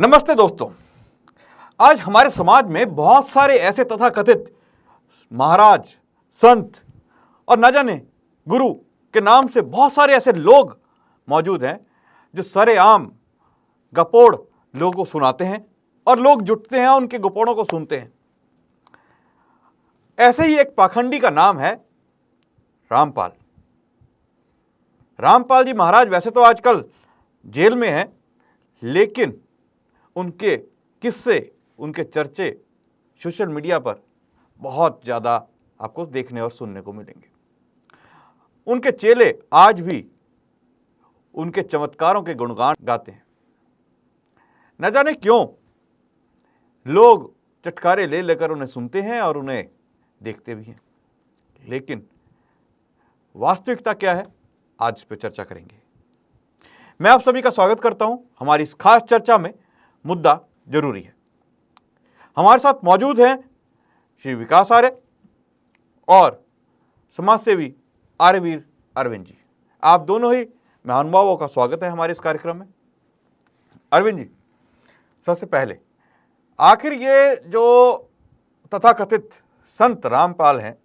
नमस्ते दोस्तों। आज हमारे समाज में बहुत सारे ऐसे तथाकथित महाराज, संत और न जाने गुरु के नाम से बहुत सारे ऐसे लोग मौजूद हैं जो सरेआम गपोड़ लोगों को सुनाते हैं और लोग जुटते हैं, उनके गपोड़ों को सुनते हैं। ऐसे ही एक पाखंडी का नाम है रामपाल। रामपाल जी महाराज वैसे तो आजकल जेल में हैं, लेकिन उनके किस्से, उनके चर्चे सोशल मीडिया पर बहुत ज़्यादा आपको देखने और सुनने को मिलेंगे। उनके चेले आज भी उनके चमत्कारों के गुणगान गाते हैं। न जाने क्यों लोग चटकारे ले लेकर उन्हें सुनते हैं और उन्हें देखते भी हैं, लेकिन वास्तविकता क्या है, आज इस पर चर्चा करेंगे। मैं आप सभी का स्वागत करता हूं हमारी इस खास चर्चा में। मुद्दा जरूरी है। हमारे साथ मौजूद हैं श्री विकास आर्य और समाजसेवी आर्यवीर अरविंद जी। आप दोनों ही महानुभावों का स्वागत है हमारे इस कार्यक्रम में। अरविंद जी, सबसे पहले आखिर ये जो तथाकथित संत रामपाल हैं,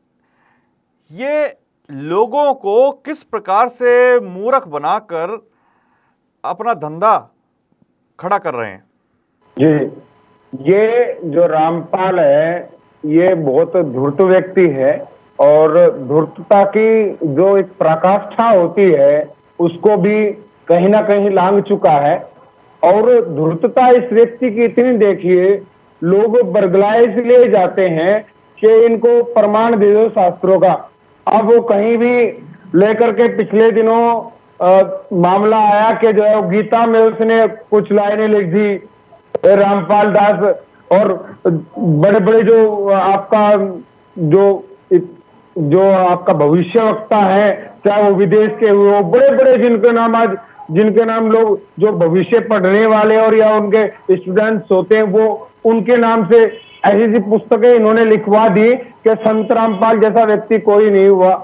ये लोगों को किस प्रकार से मूर्ख बनाकर अपना धंधा खड़ा कर रहे हैं? जी, ये जो रामपाल है ये बहुत धूर्त व्यक्ति है और धूर्तता की जो एक पराकाष्ठा होती है उसको भी कहीं ना कहीं लांघ चुका है। और धूर्तता इस व्यक्ति की इतनी देखिए, लोग बरगलाए इसलिए जाते हैं कि इनको प्रमाण दे दो शास्त्रों का। अब वो कहीं भी लेकर के पिछले दिनों मामला आया कि जो है गीता में उसने कुछ लाइनें लिख दी रामपाल दास, और बड़े बड़े जो आपका भविष्यवक्ता है, चाहे वो विदेश के हो, बड़े बड़े जिनके नाम लोग जो भविष्य पढ़ने वाले और या उनके स्टूडेंट्स होते हैं, वो उनके नाम से ऐसी ऐसी पुस्तकें इन्होंने लिखवा दी कि संत रामपाल जैसा व्यक्ति कोई नहीं हुआ।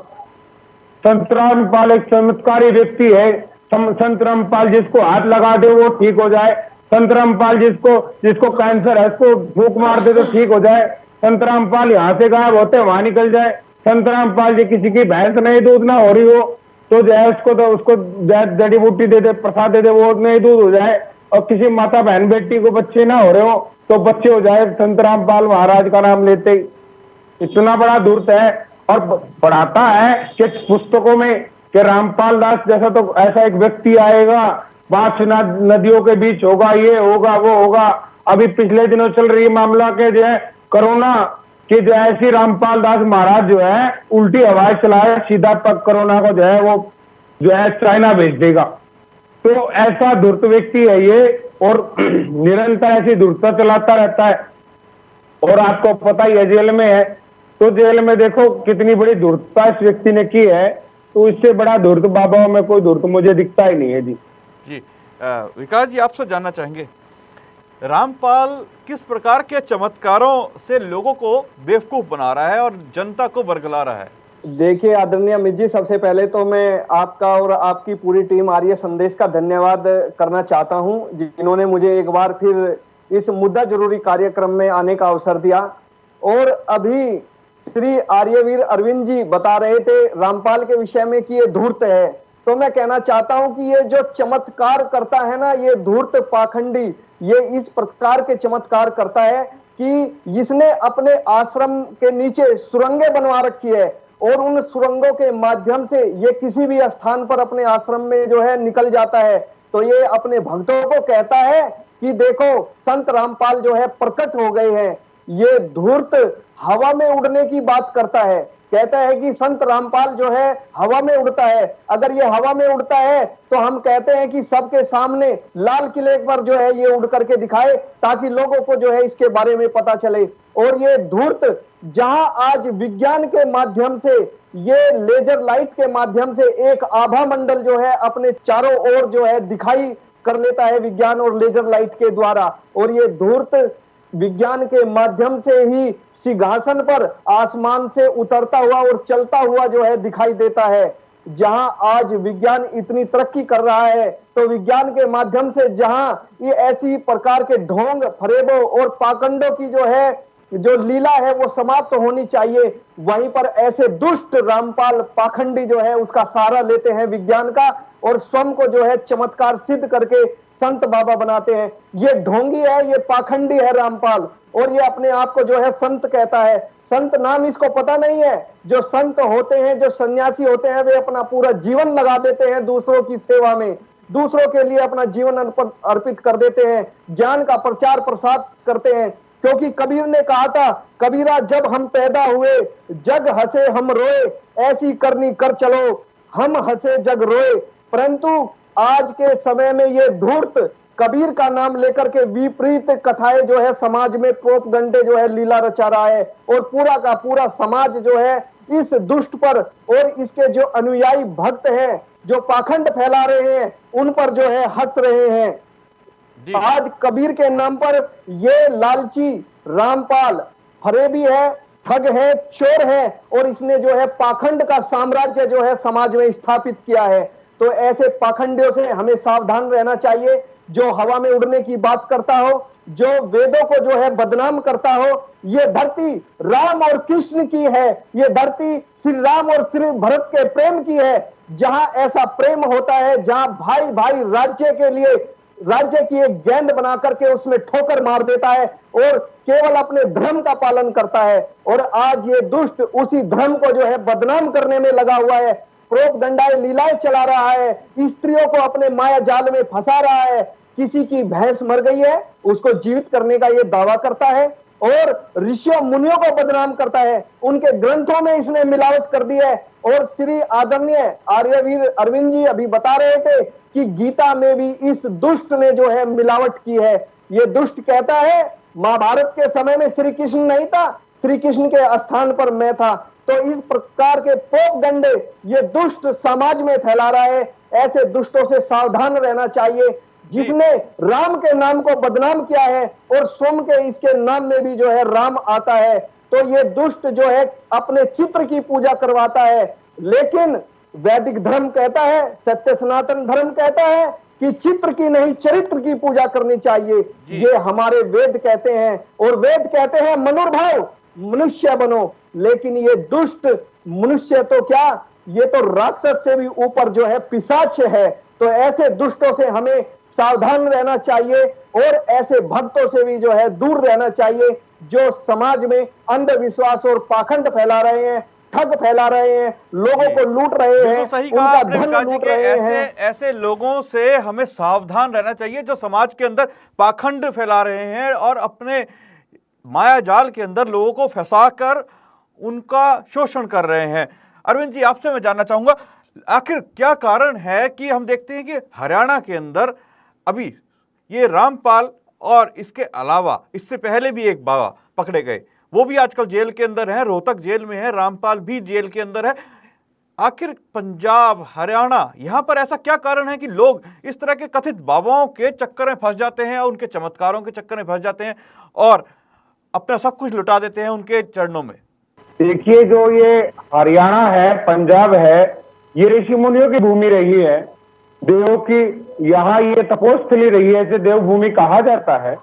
संत रामपाल एक चमत्कारी व्यक्ति है। संत रामपाल जिसको हाथ लगा दे वो ठीक हो जाए। संत रामपाल जिसको कैंसर है उसको फूंक मार दे तो ठीक हो जाए। संत रामपाल यहाँ से गायब होते वहां निकल जाए। संत रामपाल जी किसी की भैंस नहीं दूध ना हो रही हो तो जो है उसको जड़ी बूटी दे दे, प्रसाद दे दे, वो नहीं दूध हो जाए। और किसी माता बहन बेटी को बच्चे ना हो रहे हो तो बच्चे हो जाए। संत रामपाल महाराज का नाम लेते ही इतना बड़ा धूर्त है। और पढ़ाता है कि पुस्तकों में कि रामपाल दास जैसा तो ऐसा एक व्यक्ति आएगा, 5 नदियों के बीच होगा, ये होगा वो होगा। अभी पिछले दिनों चल रही मामला के जो है कोरोना की, जो ऐसी रामपाल दास महाराज जो है उल्टी हवाएं चलाए, सीधा पग कोरोना को जो है वो जो है चाइना भेज देगा। तो ऐसा धूर्त व्यक्ति है ये, और निरंतर ऐसी धूर्तता चलाता रहता है। और आपको पता ही है जेल में है, तो जेल में देखो कितनी बड़ी धूर्तता इस व्यक्ति ने की है। तो इससे बड़ा धूर्त बाबाओं में कोई धूर्त मुझे दिखता ही नहीं है। जी विकास जी, आपसे जानना चाहेंगे रामपाल किस प्रकार के चमत्कारों से लोगों को बेवकूफ बना रहा है और जनता को बरगला रहा है? देखिए आदरणीय अमित जी, सबसे पहले तो मैं आपका और आपकी पूरी टीम आर्य संदेश का धन्यवाद करना चाहता हूं, जिन्होंने मुझे एक बार फिर इस मुद्दा जरूरी कार्यक्रम में आने का अवसर दिया। और अभी श्री आर्यवीर अरविंद जी बता रहे थे रामपाल के विषय में कि ये धूर्त है, तो मैं कहना चाहता हूं कि ये जो चमत्कार करता है ना, ये धूर्त पाखंडी, ये इस प्रकार के चमत्कार करता है कि इसने अपने आश्रम के नीचे सुरंगें बनवा रखी है और उन सुरंगों के माध्यम से ये किसी भी स्थान पर अपने आश्रम में जो है निकल जाता है। तो ये अपने भक्तों को कहता है कि देखो संत रामपाल जो है प्रकट हो गए हैं। ये धूर्त हवा में उड़ने की बात करता है, कहता है कि संत रामपाल जो है हवा में उड़ता है। अगर ये हवा में उड़ता है तो हम कहते हैं कि सबके सामने लाल किले पर जो है ये उड़ करके दिखाए, ताकि लोगों को जो है इसके बारे में पता चले। और ये धूर्त जहां आज विज्ञान के माध्यम से, ये लेजर लाइट के माध्यम से एक आभा मंडल जो है अपने चारों ओर जो है दिखाई कर लेता है विज्ञान और लेजर लाइट के द्वारा। और ये धूर्त विज्ञान के माध्यम से ही सिंहासन पर आसमान से उतरता हुआ और चलता हुआ जो है दिखाई देता है। जहां आज विज्ञान इतनी तरक्की कर रहा है, तो विज्ञान के माध्यम से जहां ये ऐसी प्रकार के ढोंग फरेबों और पाखंडों की जो लीला है वो समाप्त होनी चाहिए, वहीं पर ऐसे दुष्ट रामपाल पाखंडी जो है उसका सहारा लेते हैं विज्ञान का और स्वयं को जो है चमत्कार सिद्ध करके संत बाबा बनाते हैं। ये ढोंगी है, ये पाखंडी है रामपाल, और ये अपने आप को जो है संत कहता है। संत नाम इसको पता नहीं है। जो संत होते हैं, जो सन्यासी होते हैं, वे अपना पूरा जीवन लगा देते हैं दूसरों की सेवा में, दूसरों के लिए अपना जीवन अर्पित कर देते हैं, ज्ञान का प्रचार प्रसार करते हैं। क्योंकि कबीर ने कहा था, कबीरा जब हम पैदा हुए जग हंसे हम रोए, ऐसी करनी कर चलो हम हंसे जग रोए। परंतु आज के समय में ये धूर्त कबीर का नाम लेकर के विपरीत कथाएं जो है समाज में प्रोपगंडे जो है लीला रचा रहा है, और पूरा का पूरा समाज जो है इस दुष्ट पर और इसके जो अनुयायी भक्त हैं जो पाखंड फैला रहे हैं उन पर जो है हंस रहे हैं। आज कबीर के नाम पर ये लालची रामपाल फरेबी है, ठग है, चोर है, और इसने जो है पाखंड का साम्राज्य जो है समाज में स्थापित किया है। तो ऐसे पाखंडियों से हमें सावधान रहना चाहिए। जो हवा में उड़ने की बात करता हो, जो वेदों को जो है बदनाम करता हो, ये धरती राम और कृष्ण की है, ये धरती श्री राम और श्री भरत के प्रेम की है। जहां ऐसा प्रेम होता है, जहां भाई भाई राज्य के लिए राज्य की एक गेंद बना करके उसमें ठोकर मार देता है और केवल अपने धर्म का पालन करता है, और आज ये दुष्ट उसी धर्म को जो है बदनाम करने में लगा हुआ है, प्रोपगंडाएं लीलाएं चला रहा है, स्त्रियों को अपने माया जाल में फंसा रहा है। किसी की भैंस मर गई है उसको जीवित करने का ये दावा करता है और ऋषियों मुनियों को बदनाम करता है, उनके ग्रंथों में इसने मिलावट कर दी है। और श्री आदरणीय आर्यवीर अरविंद जी अभी बता रहे थे कि गीता में भी इस दुष्ट ने जो है मिलावट की है। ये दुष्ट कहता है महाभारत के समय में श्री कृष्ण नहीं था, श्री कृष्ण के स्थान पर मैं था। तो इस प्रकार के प्रोपगंडे ये दुष्ट समाज में फैला रहा है। ऐसे दुष्टों से सावधान रहना चाहिए, जिसने राम के नाम को बदनाम किया है और स्वयं के इसके नाम में भी जो है राम आता है। तो ये दुष्ट जो है अपने चित्र की पूजा करवाता है, लेकिन वैदिक धर्म कहता है, सत्य सनातन धर्म कहता है कि चित्र की नहीं चरित्र की पूजा करनी चाहिए। ये हमारे वेद कहते हैं, और वेद कहते हैं मनुर्भाव मनुष्य बनो, लेकिन ये दुष्ट मनुष्य तो क्या, ये तो राक्षस से भी ऊपर जो है पिशाच है। तो ऐसे दुष्टों से हमें सावधान रहना चाहिए और ऐसे भक्तों से भी जो है दूर रहना चाहिए जो समाज में अंधविश्वास और पाखंड फैला रहे हैं, ठग फैला रहे हैं, लोगों को लूट रहे हैं, सही कहा आपने विकास जी के ऐसे लोगों से हमें सावधान रहना चाहिए जो समाज के अंदर पाखंड फैला रहे हैं और अपने माया जाल के अंदर लोगों को फंसाकर उनका शोषण कर रहे हैं। अरविंद जी, आपसे मैं जानना चाहूंगा, आखिर क्या कारण है कि हम देखते हैं कि हरियाणा के अंदर अभी ये रामपाल और इसके अलावा इससे पहले भी एक बाबा पकड़े गए, वो भी आजकल जेल के अंदर हैं, रोहतक जेल में है, रामपाल भी जेल के अंदर है। आखिर पंजाब, हरियाणा, यहाँ पर ऐसा क्या कारण है कि लोग इस तरह के कथित बाबाओं के चक्कर में फंस जाते हैं, उनके चमत्कारों के चक्कर में फंस जाते हैं और अपना सब कुछ लुटा देते हैं उनके चरणों में? देखिए, जो ये हरियाणा है, पंजाब है, ये ऋषि मुनियों की भूमि रही है, देवों की, यहाँ ये तपोस्थली रही है, इसे देवभूमि कहा जाता है।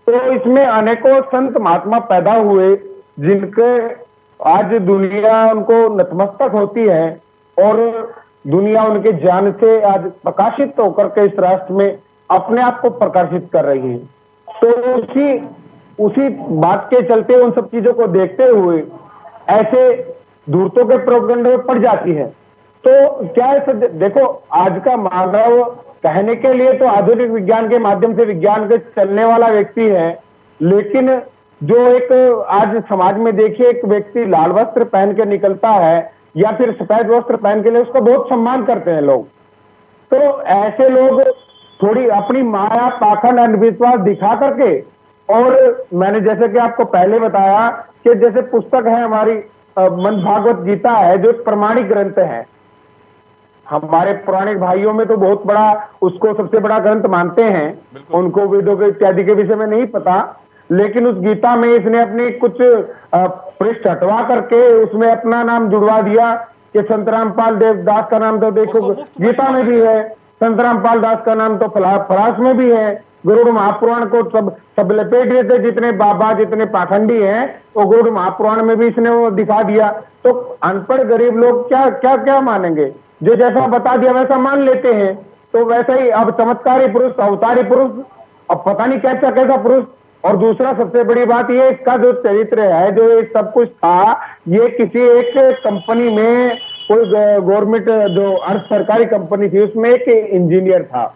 तो इसमें अनेकों संत महात्मा पैदा हुए जिनके आज दुनिया उनको नतमस्तक होती है और दुनिया उनके ज्ञान से आज प्रकाशित होकर के इस राष्ट्र में अपने आप को प्रकाशित कर रही है। तो उसी बात के चलते उन सब चीजों को देखते हुए ऐसे धूर्तों के प्रोपगंडे में पड़ जाती है। तो क्या है, देखो, आज का मानव कहने के लिए तो आधुनिक विज्ञान के माध्यम से विज्ञान के चलने वाला व्यक्ति है, लेकिन जो एक आज समाज में देखिए, एक व्यक्ति लाल वस्त्र पहन के निकलता है या फिर सफेद वस्त्र पहन के लिए उसका बहुत सम्मान करते हैं लोग। तो ऐसे लोग थोड़ी अपनी माया, पाखंड, अंधविश्वास दिखा करके, और मैंने जैसे कि आपको पहले बताया कि जैसे पुस्तक है हमारी मंद भागवत गीता है, जो प्रमाणिक ग्रंथ है, हमारे पौराणिक भाइयों में तो बहुत बड़ा उसको सबसे बड़ा ग्रंथ मानते हैं, उनको वेदों के इत्यादि के विषय में नहीं पता, लेकिन उस गीता में इसने अपनी कुछ पृष्ठ हटवा करके उसमें अपना नाम जुड़वा दिया कि संतराम पाल देवदास का नाम तो देखो उसको मुफ्त में गीता में भी है, संतराम पाल दास का नाम तो फरास में भी है। गरुड़ महापुराण को सब लपेट देते, जितने बाबा जितने पाखंडी हैं वो गरुड़ महापुराण में भी इसने वो दिखा दिया। तो अनपढ़ गरीब लोग क्या क्या क्या मानेंगे? जो जैसा बता दिया वैसा मान लेते हैं। तो वैसा ही अब चमत्कारी पुरुष, अवतारी पुरुष, अब पता नहीं कैसा कैसा पुरुष। और दूसरा सबसे बड़ी बात ये, इसका जो चरित्र है, जो ये सब कुछ था, ये किसी एक कंपनी में, कोई गवर्नमेंट जो अर्ध सरकारी कंपनी थी उसमें एक इंजीनियर था।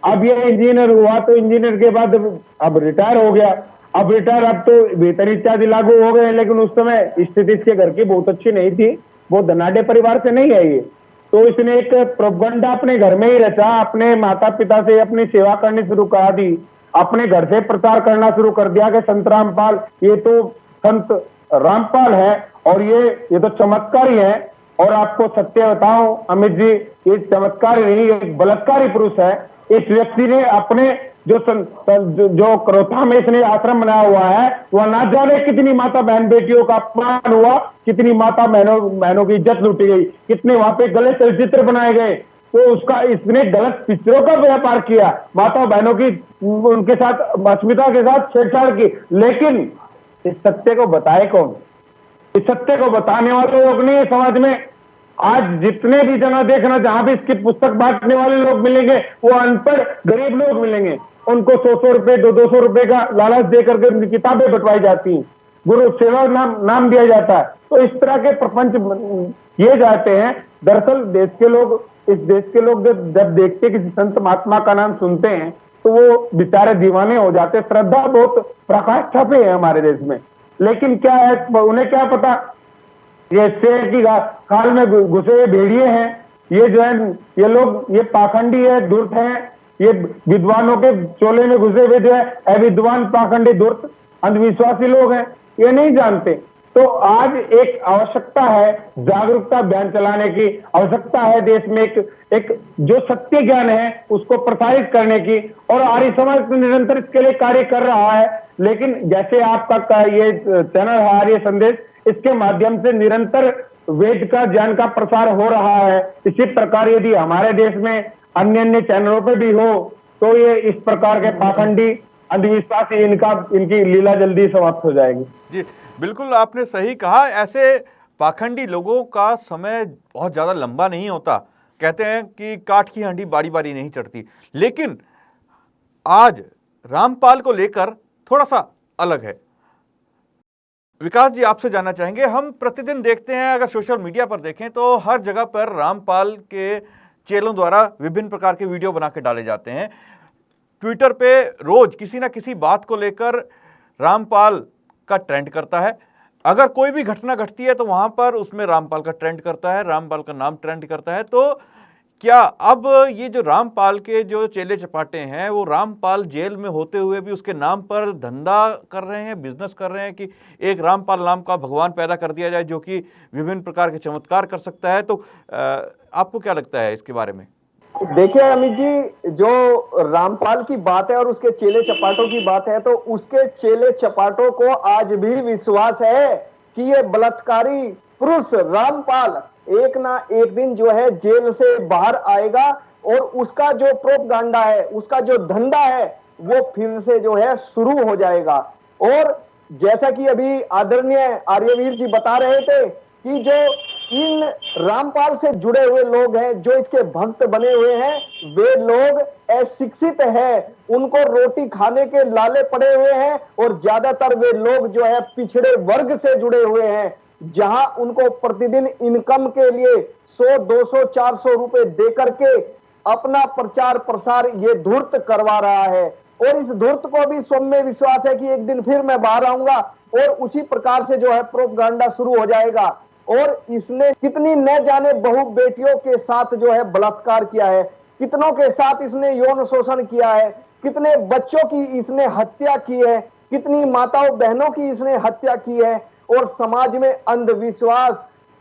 अब ये इंजीनियर हुआ तो इंजीनियर के बाद अब रिटायर हो गया। अब रिटायर, अब तो वेतन इत्यादि लागू हो गए, लेकिन उस समय स्थिति इसके घर की बहुत अच्छी नहीं थी, वो धनाढ़ परिवार से नहीं है ये। तो इसने एक प्रोपगंडा अपने घर में ही रचा, अपने माता पिता से अपनी सेवा करनी शुरू करा दी, अपने घर से प्रचार करना शुरू कर दिया कि संत रामपाल ये तो संत रामपाल है और ये तो चमत्कारी है। और आपको सत्य बताऊं अमित जी, ये चमत्कारी नहीं, एक बलात्कारी पुरुष है। इस व्यक्ति ने अपने जो करोथा में इसने आश्रम बनाया हुआ है, वह ना जाने कितनी माता बहन बेटियों का अपमान हुआ, कितनी माता बहनों की इज्जत लूटी गई, कितने वहां पे गलत चलचित्र बनाए गए। तो उसका इसने गलत पिक्चरों का व्यापार किया, माता बहनों की उनके साथ अस्मिता के साथ छेड़छाड़ की। लेकिन इस सत्य को बताए कौन? इस सत्य को बताने वाले लोग नहीं है समाज में। आज जितने भी जगह देखना, जहां भी इसकी पुस्तक बांटने वाले लोग मिलेंगे, वो अनपढ़ गरीब लोग मिलेंगे। उनको 100-100 रुपए 200-200 रुपए का लालच दे करके उनकी किताबें बंटवाई जाती हैं, गुरु सेवा नाम दिया जाता है। तो इस तरह के प्रपंच किए जाते हैं। दरअसल देश के लोग, इस देश के लोग जब देखते किसी संत महात्मा का नाम सुनते हैं तो वो बेचारे दीवाने हो जाते। श्रद्धा बहुत प्रकाश छपे है हमारे देश में, लेकिन क्या है, उन्हें क्या पता ये शेर की खाल में घुसे हुए भेड़िए हैं। ये जो है, ये लोग, ये पाखंडी है, धूर्त है, ये विद्वानों के चोले में घुसे हुए जो है अविद्वान, पाखंडी, धूर्त, अंधविश्वासी लोग हैं, ये नहीं जानते। तो आज एक आवश्यकता है जागरूकता अभियान चलाने की, आवश्यकता है देश में एक जो सत्य ज्ञान है उसको प्रसारित करने की, और आर्य समाज निरंतर इसके लिए कार्य कर रहा है। लेकिन जैसे आपका ये चैनल है आर्य संदेश, इसके माध्यम से निरंतर वेद का ज्ञान का प्रसार हो रहा है। इसी प्रकार यदि हमारे देश में अन्य चैनलों पे भी हो तो ये इस प्रकार के पाखंडी अंधविश्वासी इनकी लीला जल्दी समाप्त हो जाएगी। जी बिल्कुल, आपने सही कहा। ऐसे पाखंडी लोगों का समय बहुत ज़्यादा लंबा नहीं होता। कहते हैं कि काठ की हांडी बारी बारी नहीं चढ़ती। लेकिन आज रामपाल को लेकर थोड़ा सा अलग है। विकास जी, आपसे जानना चाहेंगे, हम प्रतिदिन देखते हैं, अगर सोशल मीडिया पर देखें तो हर जगह पर रामपाल के चेलों द्वारा विभिन्न प्रकार के वीडियो बना के डाले जाते हैं। ट्विटर पे रोज किसी ना किसी बात को लेकर रामपाल का ट्रेंड करता है। अगर कोई भी घटना घटती है तो वहां पर उसमें रामपाल का ट्रेंड करता है, रामपाल का नाम ट्रेंड करता है। तो क्या अब ये जो रामपाल के जो चेले चपाटे हैं वो रामपाल जेल में होते हुए भी उसके नाम पर धंधा कर रहे हैं, बिजनेस कर रहे हैं कि एक रामपाल नाम का भगवान पैदा कर दिया जाए जो कि विभिन्न प्रकार के चमत्कार कर सकता है? तो आपको क्या लगता है इसके बारे में? देखिए अमित जी, जो रामपाल की बात है और उसके चेले चपाटों की बात है, तो उसके चेले चपाटों को आज भी विश्वास है कि ये बलात्कारी पुरुष रामपाल एक ना एक दिन जो है जेल से बाहर आएगा और उसका जो प्रोपगंडा है, उसका जो धंधा है, वो फिर से जो है शुरू हो जाएगा। और जैसा कि अभी आदरणीय आर्यवीर जी बता रहे थे कि जो इन रामपाल से जुड़े हुए लोग हैं, जो इसके भक्त बने हुए हैं, वे लोग अशिक्षित हैं, उनको रोटी खाने के लाले पड़े हुए हैं, और ज्यादातर वे लोग जो है पिछड़े वर्ग से जुड़े हुए हैं, जहां उनको प्रतिदिन इनकम के लिए 100, 200, 400 रुपए दे करके अपना प्रचार प्रसार ये धूर्त करवा रहा है। और इस धूर्त को भी स्वयं में विश्वास है कि एक दिन फिर मैं बाहर आऊंगा और उसी प्रकार से जो है प्रोपगंडा शुरू हो जाएगा। और इसने कितनी न जाने बहु बेटियों के साथ जो है बलात्कार किया है, कितनों के साथ इसने यौन शोषण किया है, कितने बच्चों की इसने हत्या की है, कितनी माताओं बहनों की इसने हत्या की है। और समाज में अंधविश्वास,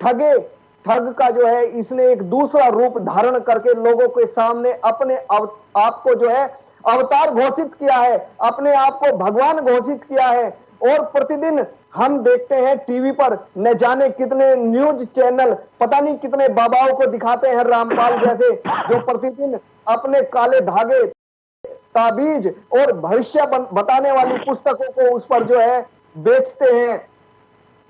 ठग का जो है इसने एक दूसरा रूप धारण करके लोगों के सामने अपने आप को जो है अवतार घोषित किया है, अपने आप को भगवान घोषित किया है। और प्रतिदिन हम देखते हैं टीवी पर न जाने कितने न्यूज चैनल पता नहीं कितने बाबाओं को दिखाते हैं रामपाल जैसे, जो प्रतिदिन अपने काले धागे, ताबीज और भविष्य बताने वाली पुस्तकों को उस पर जो है बेचते हैं।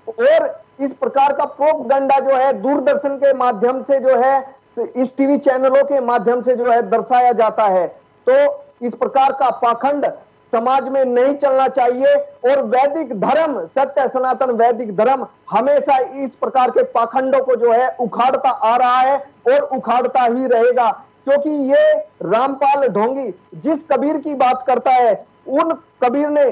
और इस प्रकार का प्रोपगंडा जो है दूरदर्शन के माध्यम से जो है, इस टीवी चैनलों के माध्यम से जो है दर्शाया जाता है। तो इस प्रकार का पाखंड समाज में नहीं चलना चाहिए। और वैदिक धर्म, सत्य सनातन वैदिक धर्म हमेशा इस प्रकार के पाखंडों को जो है उखाड़ता आ रहा है और उखाड़ता ही रहेगा। क्योंकि ये रामपाल ढोंगी जिस कबीर की बात करता है, उन कबीर ने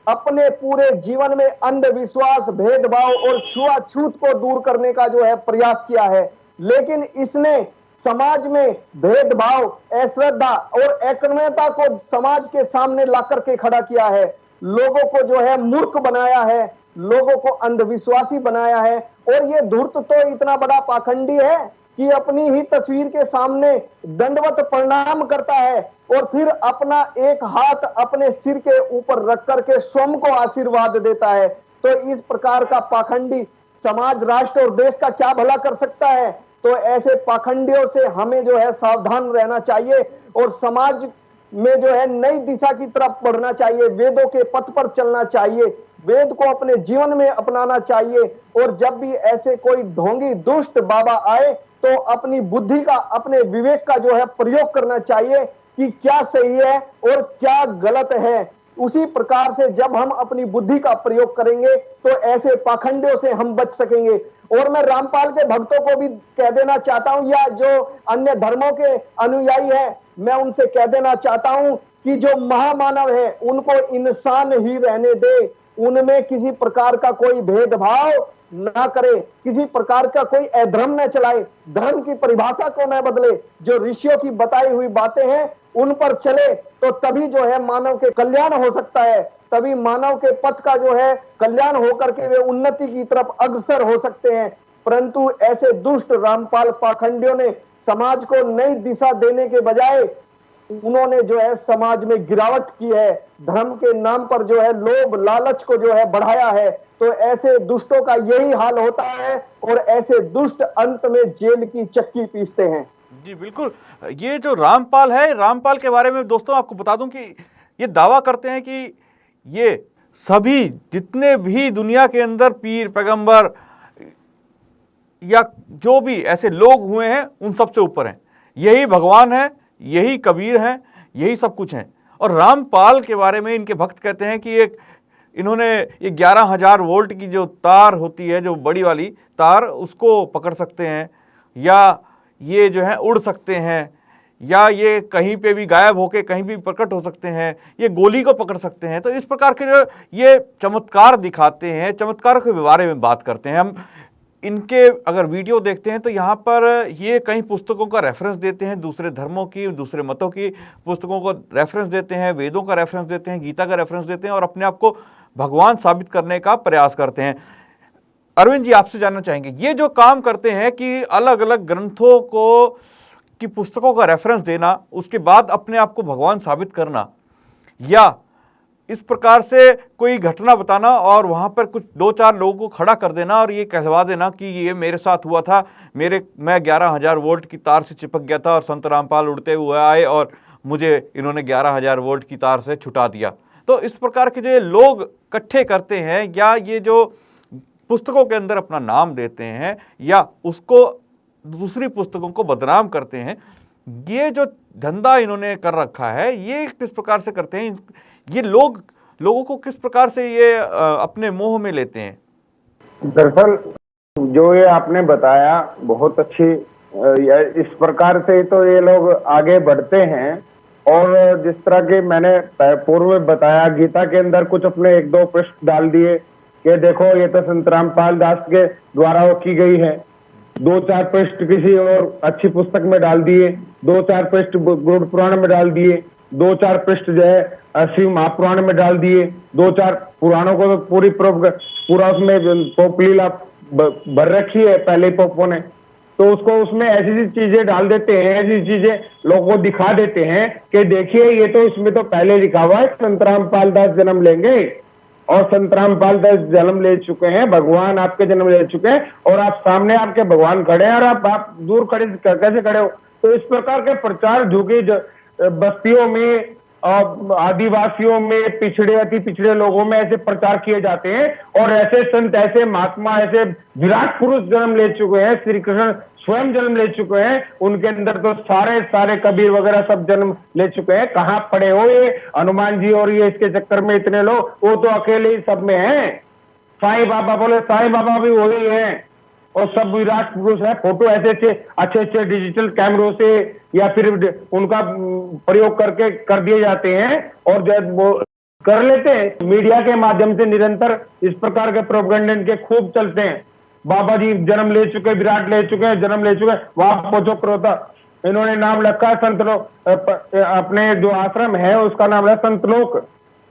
अपने पूरे जीवन में अंधविश्वास, भेदभाव और छुआछूत को दूर करने का जो है प्रयास किया है। लेकिन इसने समाज में भेदभाव, अश्रद्धा और अकर्मण्यता को समाज के सामने ला करके खड़ा किया है। लोगों को जो है मूर्ख बनाया है, लोगों को अंधविश्वासी बनाया है। और ये धूर्त तो इतना बड़ा पाखंडी है कि अपनी ही तस्वीर के सामने दंडवत प्रणाम करता है और फिर अपना एक हाथ अपने सिर के ऊपर रख करके स्वयं को आशीर्वाद देता है। तो इस प्रकार का पाखंडी समाज, राष्ट्र और देश का क्या भला कर सकता है? तो ऐसे पाखंडियों से हमें जो है सावधान रहना चाहिए और समाज में जो है नई दिशा की तरफ बढ़ना चाहिए, वेदों के पथ पर चलना चाहिए, वेद को अपने जीवन में अपनाना चाहिए। और जब भी ऐसे कोई ढोंगी दुष्ट बाबा आए तो अपनी बुद्धि का, अपने विवेक का जो है प्रयोग करना चाहिए कि क्या सही है और क्या गलत है। उसी प्रकार से जब हम अपनी बुद्धि का प्रयोग करेंगे तो ऐसे पाखंडियों से हम बच सकेंगे। और मैं रामपाल के भक्तों को भी कह देना चाहता हूं, या जो अन्य धर्मों के अनुयायी है, मैं उनसे कह देना चाहता हूं कि जो महामानव है उनको इंसान ही रहने दे, उनमें किसी प्रकार का कोई भेदभाव ना करे, किसी प्रकार का कोई अधर्म न चलाए, धर्म की परिभाषा को न बदले, जो ऋषियों की बताई हुई बातें हैं उन पर चले तो तभी जो है मानव के कल्याण हो सकता है, तभी मानव के पथ का जो है कल्याण होकर के वे उन्नति की तरफ अग्रसर हो सकते हैं। परंतु ऐसे दुष्ट रामपाल पाखंडियों ने समाज को नई दिशा देने के बजाय उन्होंने जो है समाज में गिरावट की है, धर्म के नाम पर जो है लोभ लालच को जो है बढ़ाया है। तो ऐसे दुष्टों का यही हाल होता है और ऐसे दुष्ट अंत में जेल की चक्की पीसते हैं। जी बिल्कुल। ये जो रामपाल है, रामपाल के बारे में दोस्तों आपको बता दूं कि ये दावा करते हैं कि ये सभी जितने भी दुनिया के अंदर पीर, पैगंबर या जो भी ऐसे लोग हुए हैं उन सबसे ऊपर हैं, यही भगवान है, यही कबीर हैं, यही सब कुछ हैं। और रामपाल के बारे में इनके भक्त कहते हैं कि इन्होंने ये 11,000 वोल्ट की जो तार होती है, जो बड़ी वाली तार, उसको पकड़ सकते हैं, या ये जो है उड़ सकते हैं, या ये कहीं पे भी गायब होके कहीं भी प्रकट हो सकते हैं, ये गोली को पकड़ सकते हैं। तो इस प्रकार के जो ये चमत्कार दिखाते हैं, चमत्कार के बारे में बात करते हैं। हम इनके अगर वीडियो देखते हैं तो यहाँ पर ये कई पुस्तकों का रेफरेंस देते हैं, दूसरे धर्मों की, दूसरे मतों की पुस्तकों को रेफरेंस देते हैं, वेदों का रेफरेंस देते हैं, गीता का रेफरेंस देते हैं और अपने आप को भगवान साबित करने का प्रयास करते हैं। अरविंद जी, आपसे जानना चाहेंगे, ये जो काम करते हैं कि अलग अलग ग्रंथों को की पुस्तकों का रेफरेंस देना, उसके बाद अपने आप को भगवान साबित करना, या इस प्रकार से कोई घटना बताना और वहाँ पर कुछ 2-4 लोगों को खड़ा कर देना और ये कहलवा देना कि ये मेरे साथ हुआ था, मैं 11,000 वोल्ट की तार से चिपक गया था और संत रामपाल उड़ते हुए आए और मुझे इन्होंने 11,000 वोल्ट की तार से छुटा दिया। तो इस प्रकार के जो लोग इकट्ठे करते हैं, या ये जो पुस्तकों के अंदर अपना नाम देते हैं या उसको दूसरी पुस्तकों को बदनाम करते हैं, ये जो धंधा इन्होंने कर रखा है, ये किस प्रकार से करते हैं? ये लोगों को किस प्रकार से ये अपने मोह में लेते हैं? दरअसल जो ये आपने बताया बहुत अच्छी, इस प्रकार से तो ये लोग आगे बढ़ते हैं। और जिस तरह के मैंने पूर्व में बताया, गीता के अंदर कुछ अपने 1-2 पृष्ठ डाल दिए कि देखो ये तो संत रामपाल दास के द्वारा वो की गई है, 2-4 पृष्ठ किसी और अच्छी पुस्तक में डाल दिए, 2-4 पृष्ठ गरुड़ पुराण में डाल दिए, 2-4 पृष्ठ जो है शिव महापुराण में डाल दिए, 2-4 पुराणों को तो पूरा उसमें पोप लीला भर रखी है पहले पोपों ने, तो उसको उसमें ऐसी चीजें डाल देते हैं, ऐसी चीजें लोगों को दिखा देते हैं कि देखिए ये तो इसमें तो पहले लिखा हुआ है संत रामपाल दास जन्म लेंगे, और संत रामपाल दास जन्म ले चुके हैं, भगवान आपके जन्म ले चुके हैं, और आप सामने आपके भगवान खड़े हैं और आप दूर खड़े कैसे खड़े हो। तो इस प्रकार के प्रचार झुकी बस्तियों में और आदिवासियों में, पिछड़े अति पिछड़े लोगों में ऐसे प्रचार किए जाते हैं, और ऐसे संत, ऐसे महात्मा, ऐसे विराट पुरुष जन्म ले चुके हैं, श्री कृष्ण स्वयं जन्म ले चुके हैं, उनके अंदर तो सारे कबीर वगैरह सब जन्म ले चुके हैं। कहाँ पड़े हो ये हनुमान जी और ये इसके चक्कर में इतने लोग, वो तो अकेले ही सब में हैं। साईं बाबा बोले, साईं बाबा भी वही है, और सब विराट पुरुष है। फोटो ऐसे अच्छे डिजिटल कैमरों से या फिर उनका प्रयोग करके कर दिए जाते हैं, और जब वो कर लेते हैं मीडिया के माध्यम से निरंतर इस प्रकार के प्रोपेगेंडा के खूब चलते हैं। बाबा जी जन्म ले चुके, विराट ले चुके हैं, जन्म ले चुके हैं, वहां पहुंचो क्रोधा। इन्होंने नाम रखा है संत लोक, अपने जो आश्रम है उसका नाम है संत लोक,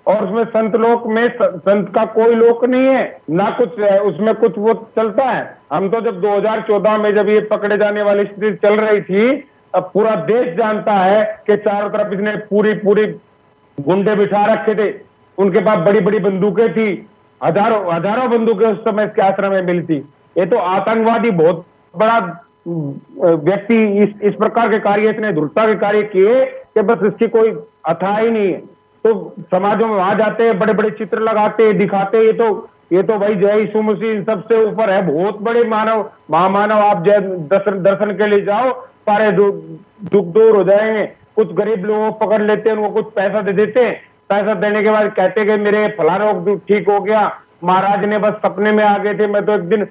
और उसमें संत लोक में संत का कोई लोक नहीं है ना कुछ है, उसमें कुछ वो चलता है। हम तो जब 2014 में जब ये पकड़े जाने वाली स्थिति चल रही थी, अब पूरा देश जानता है कि चारों तरफ इसने पूरी गुंडे बिठा रखे थे, उनके पास बड़ी बड़ी बंदूकें थी, हजारों बंदूकें उस समय इसके आश्रम में मिलती। ये तो आतंकवादी बहुत बड़ा व्यक्ति इस प्रकार के कार्य, इतने धूर्तता के कार्य किए कि बस इसकी कोई अथा ही नहीं है। तो समाजों में वहां जाते हैं, बड़े बड़े चित्र लगाते हैं, दिखाते हैं, ये तो भाई जय यीशु मसीह सबसे ऊपर है, बहुत बड़े मानव, महामानव, आप जय दर्शन के लिए जाओ, सारे दुख दूर हो जाएंगे। कुछ गरीब लोगों को पकड़ लेते हैं, उनको कुछ पैसा दे देते हैं, पैसा देने के बाद कहते हैं कि मेरे फलाना रोग ठीक हो गया, महाराज ने बस सपने में आ गए थे, मैं तो एक दिन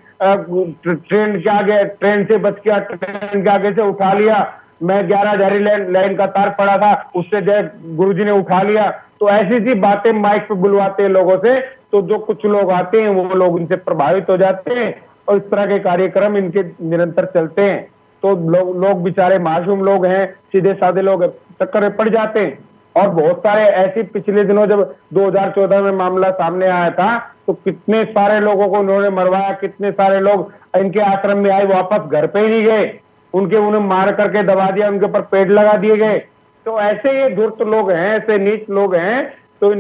ट्रेन से बच गया, ट्रेन के आगे से उठा लिया, मैं 11 लाइन का तार पड़ा था, उससे जय गुरुजी ने उठा लिया। तो ऐसी सी बातें माइक पे बुलवाते हैं लोगों से, तो जो कुछ लोग आते हैं वो लोग इनसे प्रभावित हो जाते हैं, और इस तरह के कार्यक्रम इनके निरंतर चलते हैं। तो लोग बेचारे मासूम लोग हैं, सीधे साधे लोग चक्कर में पड़ जाते हैं। और बहुत सारे ऐसे पिछले दिनों जब 2014 में मामला सामने आया था, तो कितने सारे लोगों को उन्होंने मरवाया, कितने सारे लोग इनके आश्रम में आए, वापस घर पे ही नहीं गए, उन्हें मार करके दबा दिया, उनके ऊपर पेड़ लगा दिए गए। तो ऐसे ये धूर्त लोग हैं, ऐसे नीच लोग हैं, तो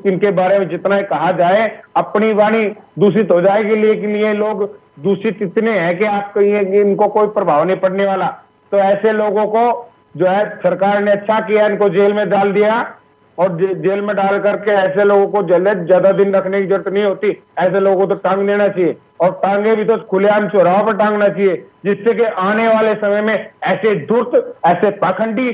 इनके बारे में जितना कहा जाए अपनी वाणी दूषित हो जाएगी, लेकिन ये लोग दूषित इतने हैं कि आपको इनको कोई प्रभाव नहीं पड़ने वाला। तो ऐसे लोगों को जो है सरकार ने अच्छा किया, इनको जेल में डाल दिया, और जेल में डाल करके ऐसे लोगों को ज्यादा दिन रखने की जरूरत नहीं होती, ऐसे लोगों को तो टांग देना चाहिए, और टांगे भी तो खुलेआम चौराहों पर टांगना चाहिए, जिससे कि आने वाले समय में ऐसे धूर्त, ऐसे पाखंडी,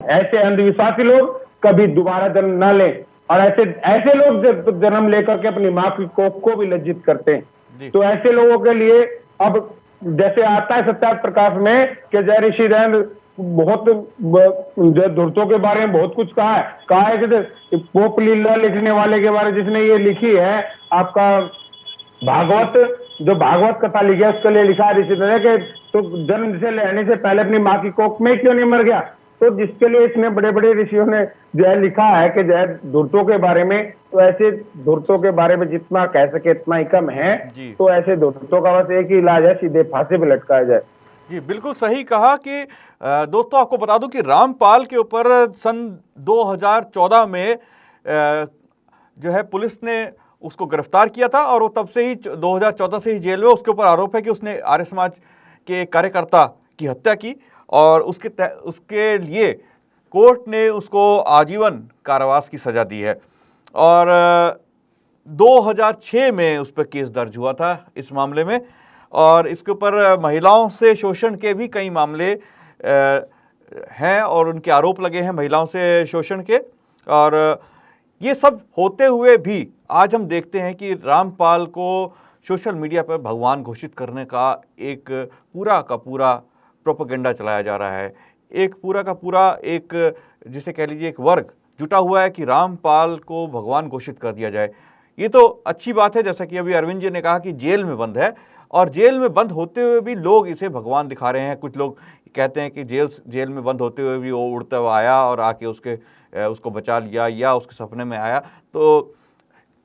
ऐसे अंधविश्वासी लोग कभी दोबारा जन्म ना लें। और ऐसे लोग जन्म लेकर के अपनी माँ की कोख को भी लज्जित करते हैं। तो ऐसे लोगों के लिए अब जैसे आता है सत्यार्थ प्रकाश में कि जय ऋषि दयानंद बहुत धूर्तों के बारे में बहुत कुछ कहा है कि पोप लीला लिखने वाले के बारे में, जिसने ये लिखी है आपका भागवत, जो भागवत कथा लिखी है उसके लिए लिखा ऋषि दयानंद के, तो जन्म से लेने से पहले अपनी माँ की कोख में क्यों नहीं मर गया। तो जिसके लिए इसने बड़े बड़े ऋषियों ने जो है लिखा है कि जो है धूर्तों के बारे में, तो ऐसे धूर्तों के बारे में जितना कह सके इतना ही कम है। तो ऐसे धूर्तों का बस एक ही इलाज है, सीधे फांसी पे लटकाया जाए। जी बिल्कुल सही कहा कि दोस्तों आपको बता दूं कि रामपाल के ऊपर सन 2014 में जो है पुलिस ने उसको गिरफ्तार किया था, और वो तब से ही 2014 से ही जेल में, उसके ऊपर आरोप है कि उसने आर्य समाज के कार्यकर्ता की हत्या की, और उसके लिए कोर्ट ने उसको आजीवन कारावास की सज़ा दी है। और 2006 में उस पर केस दर्ज हुआ था इस मामले में, और इसके ऊपर महिलाओं से शोषण के भी कई मामले हैं, और उनके आरोप लगे हैं महिलाओं से शोषण के। और ये सब होते हुए भी आज हम देखते हैं कि रामपाल को सोशल मीडिया पर भगवान घोषित करने का एक पूरा का पूरा प्रोपेगेंडा चलाया जा रहा है। एक पूरा का पूरा एक जिसे कह लीजिए एक वर्ग जुटा हुआ है कि रामपाल को भगवान घोषित कर दिया जाए। ये तो अच्छी बात है, जैसा कि अभी अरविंद जी ने कहा कि जेल में बंद है, और जेल में बंद होते हुए भी लोग इसे भगवान दिखा रहे हैं। कुछ लोग कहते हैं कि जेल में बंद होते हुए भी वो उड़ता हुआ आया और आके उसको बचा लिया, या उसके सपने में आया। तो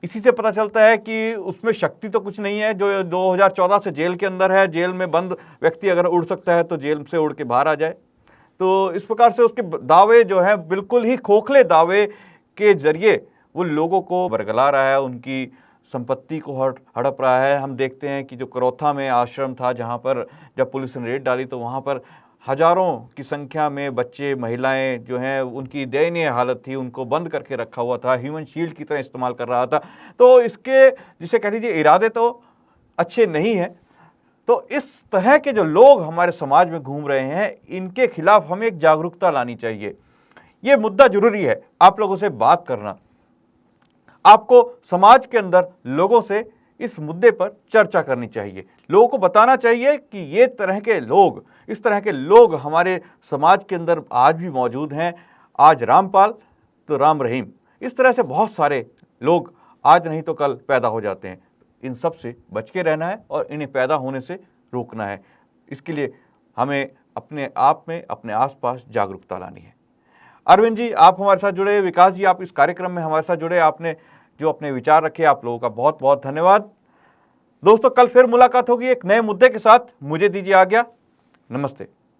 इसी से पता चलता है कि उसमें शक्ति तो कुछ नहीं है। जो 2014 से जेल के अंदर है, जेल में बंद व्यक्ति अगर उड़ सकता है तो जेल से उड़ के बाहर आ जाए। तो इस प्रकार से उसके दावे जो हैं बिल्कुल ही खोखले दावे के जरिए वो लोगों को बरगला रहा है, उनकी संपत्ति को हड़प रहा है। हम देखते हैं कि जो करौथा में आश्रम था, जहाँ पर जब पुलिस ने रेड डाली तो वहाँ पर हजारों की संख्या में बच्चे, महिलाएं जो हैं, उनकी दयनीय हालत थी, उनको बंद करके रखा हुआ था, ह्यूमन शील्ड की तरह इस्तेमाल कर रहा था। तो इसके जिसे कह लीजिए इरादे तो अच्छे नहीं हैं। तो इस तरह के जो लोग हमारे समाज में घूम रहे हैं, इनके खिलाफ हमें एक जागरूकता लानी चाहिए। ये मुद्दा जरूरी है, आप लोगों से बात करना। आपको समाज के अंदर लोगों से इस मुद्दे पर चर्चा करनी चाहिए, लोगों को बताना चाहिए कि ये तरह के लोग, इस तरह के लोग हमारे समाज के अंदर आज भी मौजूद हैं। आज रामपाल तो राम रहीम, इस तरह से बहुत सारे लोग आज नहीं तो कल पैदा हो जाते हैं। इन सब से बच के रहना है और इन्हें पैदा होने से रोकना है। इसके लिए हमें अपने आप में, अपने आसपास जागरूकता लानी है। अरविंद जी, आप हमारे साथ जुड़े, विकास जी आप इस कार्यक्रम में हमारे साथ जुड़े, आपने जो अपने विचार रखे, आप लोगों का बहुत बहुत धन्यवाद। दोस्तों, कल फिर मुलाकात होगी एक नए मुद्दे के साथ। मुझे दीजिए आज्ञा। नमस्ते।